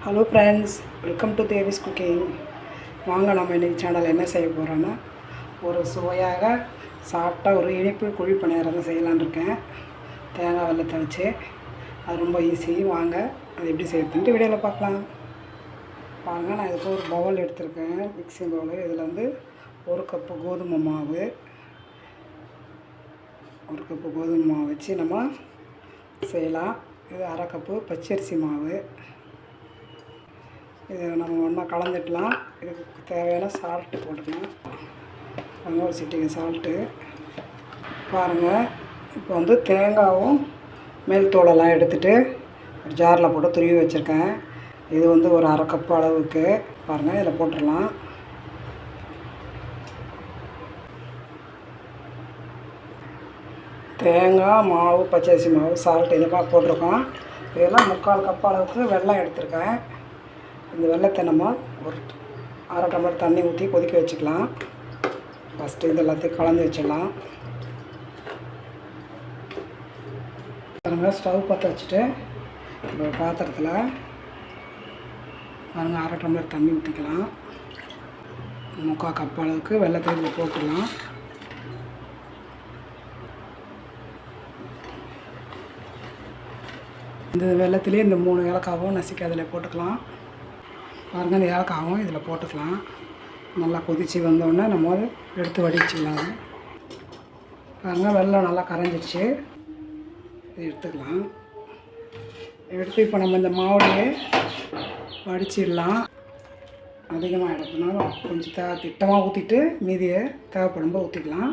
Hello friends, welcome to Devi's cooking. வாங்க நம்ம இன்றைக்கி சேனல் என்ன செய்ய போகிறோன்னா ஒரு சுவையாக சாப்பிட்டா ஒரு இனிப்பு குழி பணியாரம் தான் செய்யலான்னு இருக்கேன். தேங்காய் வெல்லத்தை வச்சு அது ரொம்ப ஈஸி. வாங்க அது எப்படி செய்யறதுன்ட்டு வீடியோவில் பார்க்கலாம். பாருங்கள், நான் இதுக்கு ஒரு பவுல் எடுத்திருக்கேன், மிக்சிங் பவுல். இதில் வந்து ஒரு கப்பு கோதுமை மாவு வச்சு நம்ம செய்யலாம். இது அரை கப்பு பச்சரிசி மாவு. இதை நம்ம ஒன்றா கலந்துக்கலாம். இதுக்கு தேவையான சால்ட்டு போட்டுக்கலாம். அங்கே ஒரு சிட்டிகை சால்ட்டு. பாருங்கள், இப்போ வந்து தேங்காயும் மேல் தோலெல்லாம் எடுத்துகிட்டு ஒரு ஜாரில் போட்டு துருவி வச்சுருக்கேன். இது வந்து ஒரு அரை கப்பு அளவுக்கு. பாருங்கள், இதில் போட்டுடலாம். தேங்காய் மாவு, பச்சரிசி மாவு, சால்ட்டு இதெல்லாம் போட்டிருக்கோம். இதெல்லாம் 3/4 கப் அளவுக்கு வெல்லம் எடுத்திருக்கேன். இந்த வெல்லத்தை நம்ம ஒரு அரை டம்ளர் தண்ணி ஊற்றி கொதிக்க வச்சுக்கலாம். ஃபஸ்ட்டு இது எல்லாத்தையும் கலந்து வச்சிடலாம். பாருங்கள், ஸ்டவ் பற்ற வச்சுட்டு ஒரு பாத்திரத்தில் பாருங்கள் அரை டம்ளர் தண்ணி ஊற்றிக்கலாம். 3/4 கப் அளவுக்கு வெல்லத்தை இதில் போட்டுடலாம். இந்த வெல்லத்துலேயே இந்த 3 ஏலக்காவும் நசுக்கி அதில் போட்டுக்கலாம். பாருங்கள், இந்த ஏலக்காவும் இதில் போட்டுக்கலாம். நல்லா கொதித்து வந்தோடனே நம்ம அதை எடுத்து வடிச்சிடலாம். பாருங்கள், வெல்லம் நல்லா கரைஞ்சிடுச்சு. இது எடுத்துக்கலாம். எடுத்து இப்போ நம்ம இந்த மாவுலையே வடிச்சிடலாம். அதிகமாக எடுக்கணும், கொஞ்சம் திட்டமாக ஊற்றிட்டு மீதியை தேவைப்படும்போது ஊற்றிக்கலாம்.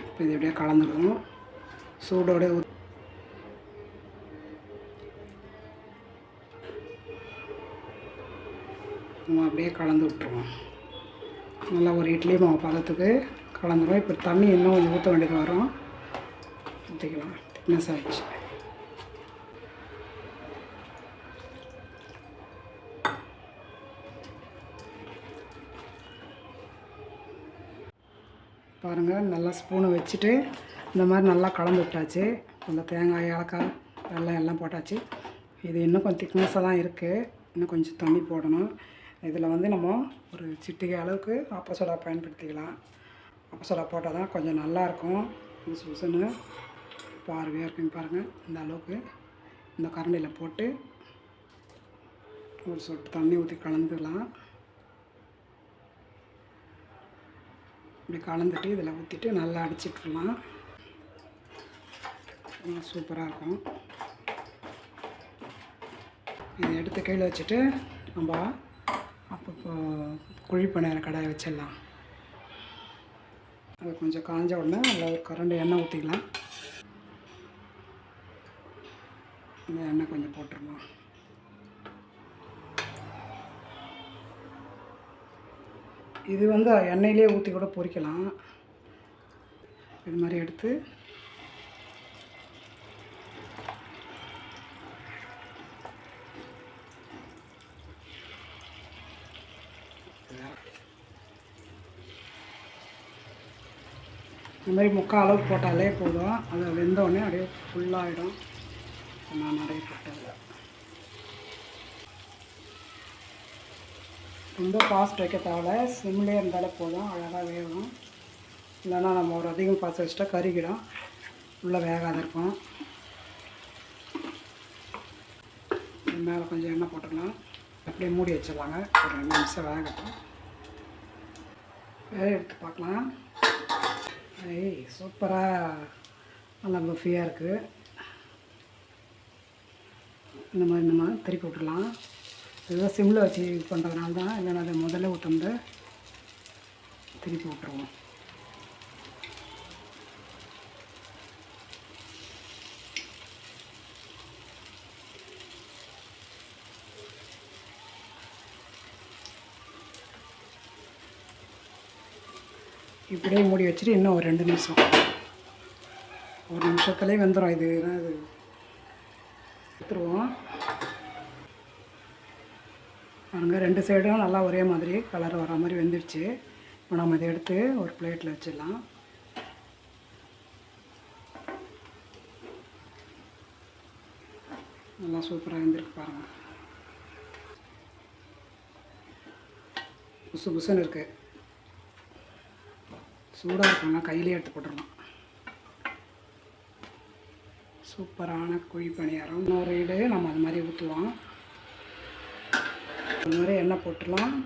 இப்போ இது எப்படியே கலந்துக்கணும். சூடோட அப்படியே கலந்து விட்டுருவோம். நல்லா ஒரு இட்லி மாவு பதத்துக்கு கலந்துடும். இப்போ தண்ணி இன்னும் கொஞ்சம் ஊற்ற வேண்டியது வரும். ஊற்றிக்கலாம். திக்னஸ் ஆகிடுச்சு. பாருங்கள், நல்லா ஸ்பூனை வச்சுட்டு இந்த மாதிரி நல்லா கலந்து விட்டாச்சு. இந்த தேங்காய், ஏலக்காய், வெல்லம் எல்லாம் போட்டாச்சு. இது இன்னும் கொஞ்சம் திக்னஸாக தான் இருக்குது. இன்னும் கொஞ்சம் தண்ணி போடணும். இதில் வந்து நம்ம ஒரு சிட்டிகை அளவுக்கு ஆப்ப சோடா பயன்படுத்திக்கலாம். ஆப்ப சோடா போட்டால் தான் கொஞ்சம் நல்லாயிருக்கும். இது சுசுன்னு பார்வையாக இருக்குங்க. பாருங்கள், இந்த அளவுக்கு இந்த கரண்டியில் போட்டு ஒரு சொட்டு தண்ணி ஊற்றி கலந்துக்கலாம். இப்படி கலந்துட்டு இதில் ஊற்றிட்டு நல்லா அடிச்சிட்டுலாம். சூப்பராக இருக்கும். இதை எடுத்து கையில் வச்சுட்டு நம்ம அப்பப்போ குழி பணியார கடாயை வச்சிடலாம். அது கொஞ்சம் காஞ்ச உடனே அதில் ஒரு கரண்டு எண்ணெய் ஊற்றிக்கலாம். இந்த எண்ணெய் கொஞ்சம் போட்டுருலாம். இது வந்து எண்ணெயிலே ஊற்றி கூட பொரிக்கலாம். இது மாதிரி எடுத்து இந்த மாதிரி 3/4 அளவுக்கு போட்டாலே போதும். அதை வெந்தோடனே அப்படியே ஃபுல்லாகிடும். நான் நிறைய போட்டதில்லை. ரொம்ப ஃபாஸ்ட் வைக்க தேவை, சிம்லேயே இருந்தாலே போதும். அழகாக வேகும். இல்லைன்னா நம்ம ஒரு அதிகம் பாச வச்சுட்டா கருகிடும், உள்ளே வேகாத இருக்கும். மேலே கொஞ்சம் எண்ணெய் போட்டுக்கலாம். அப்படியே மூடி வச்சிடலாங்க. ஒரு 2 நிமிஷம் வேகட்டும். எடுத்து பார்க்கலாம். சூப்பராக நல்லா பஃபியாக இருக்குது. இந்த மாதிரி நம்ம திருப்பி விட்டுடலாம். இதுதான் சிம்மில் வச்சு இது பண்ணுறதுனால தான். இல்லைன்னா அதை முதல்ல ஊற்று திருப்பி விட்டுருவோம். இப்படியே மூடி வச்சுட்டு இன்னும் ஒரு 2 நிமிஷம். ஒரு நிமிஷத்துலேயே வெந்துடும். இது எடுத்துருவோம். பாருங்கள், 2 சைடும் நல்லா ஒரே மாதிரி கலர் வர மாதிரி வெந்துடுச்சு. இப்போ நம்ம இதை எடுத்து ஒரு பிளேட்டில் வச்சிடலாம். நல்லா சூப்பராக இருந்திருக்கு பாருங்கள். புசு புசுன்னு இருக்குது. சூடாக இருக்குங்க, கையிலே எடுத்து போட்டுடலாம். சூப்பரான குழி பணியாரம். இன்னொரு ஈடு நம்ம அது மாதிரி ஊற்றுவோம். அது மாதிரி எண்ணெய் போட்டுடலாம்.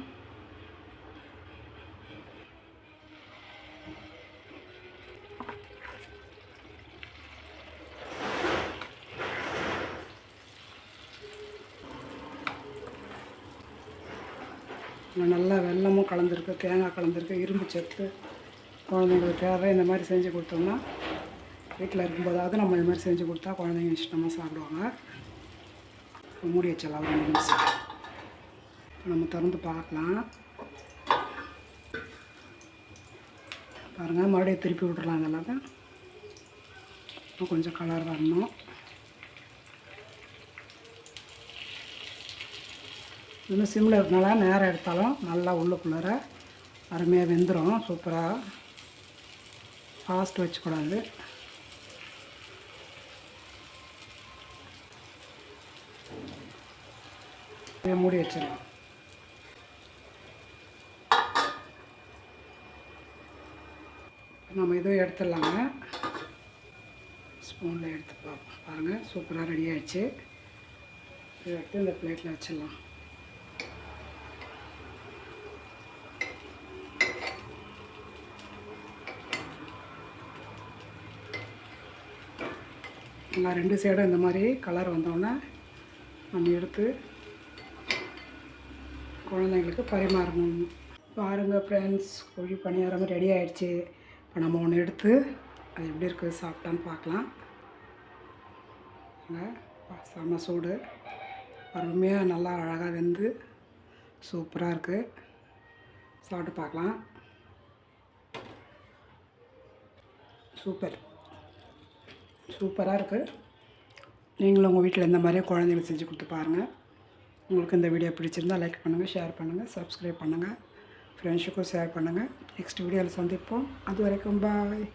நல்லா வெல்லமும் கலந்துருக்கு, தேங்காய் கலந்துருக்கு, இரும்பு சத்து. குழந்தைங்களுக்கு தேவை. இந்த மாதிரி செஞ்சு கொடுத்தோம்னா வீட்டில் இருக்கும்போதாவது நம்ம இது மாதிரி செஞ்சு கொடுத்தா குழந்தைங்க இஷ்டமாக சாப்பிடுவாங்க. மூடி வச்சிடலாம் ஒரு 2 நிமிஷம். நம்ம திறந்து பார்க்கலாம். பாருங்கள், மறுபடியும் திருப்பி விட்டுடலாம். அதெல்லாம் கொஞ்சம் கலர் வரணும். இன்னும் சிம்மில் இருக்கனால நேரம் எடுத்தாலும் நல்லா உள்ளுக்குள்ளார அருமையாக வெந்துடும். சூப்பராக ஃபாஸ்ட் வச்சுக்கூடாது. மூடி வச்சிடலாம். நம்ம இதுவும் எடுத்துடலாங்க. ஸ்பூனில் எடுத்து பார்ப்போம். பாருங்கள், சூப்பராக ரெடி ஆகிடுச்சு. இதை எடுத்து இந்த பிளேட்டில் வச்சிடலாம். நான் 2 சைடும் இந்த மாதிரி கலர் வந்தோடனே நம்ம எடுத்து குழந்தைங்களுக்கு பரிமாறணும். பாருங்கள் ஃப்ரெண்ட்ஸ், குழி பணியாரம் ரெடி ஆகிடுச்சு. இப்போ நம்ம ஒன்று எடுத்து அது எப்படி இருக்குது சாப்பிட்டான்னு பார்க்கலாம். செம சூடு, அருமையாக நல்லா அழகாக வெந்து சூப்பராக இருக்குது. சாப்பிட்டு பார்க்கலாம். சூப்பராக இருக்குது. நீங்களும் உங்கள் வீட்டில் இந்த மாதிரியே குழந்தைங்களுக்கு செஞ்சு கொடுத்து பாருங்கள். உங்களுக்கு இந்த வீடியோ பிடிச்சிருந்தால் லைக் பண்ணுங்கள், ஷேர் பண்ணுங்கள், சப்ஸ்கிரைப் பண்ணுங்கள், ஃப்ரெண்ட்ஸுக்கும் ஷேர் பண்ணுங்கள். நெக்ஸ்ட் வீடியோவில் சந்திப்போம். அது வரைக்கும் பாய்.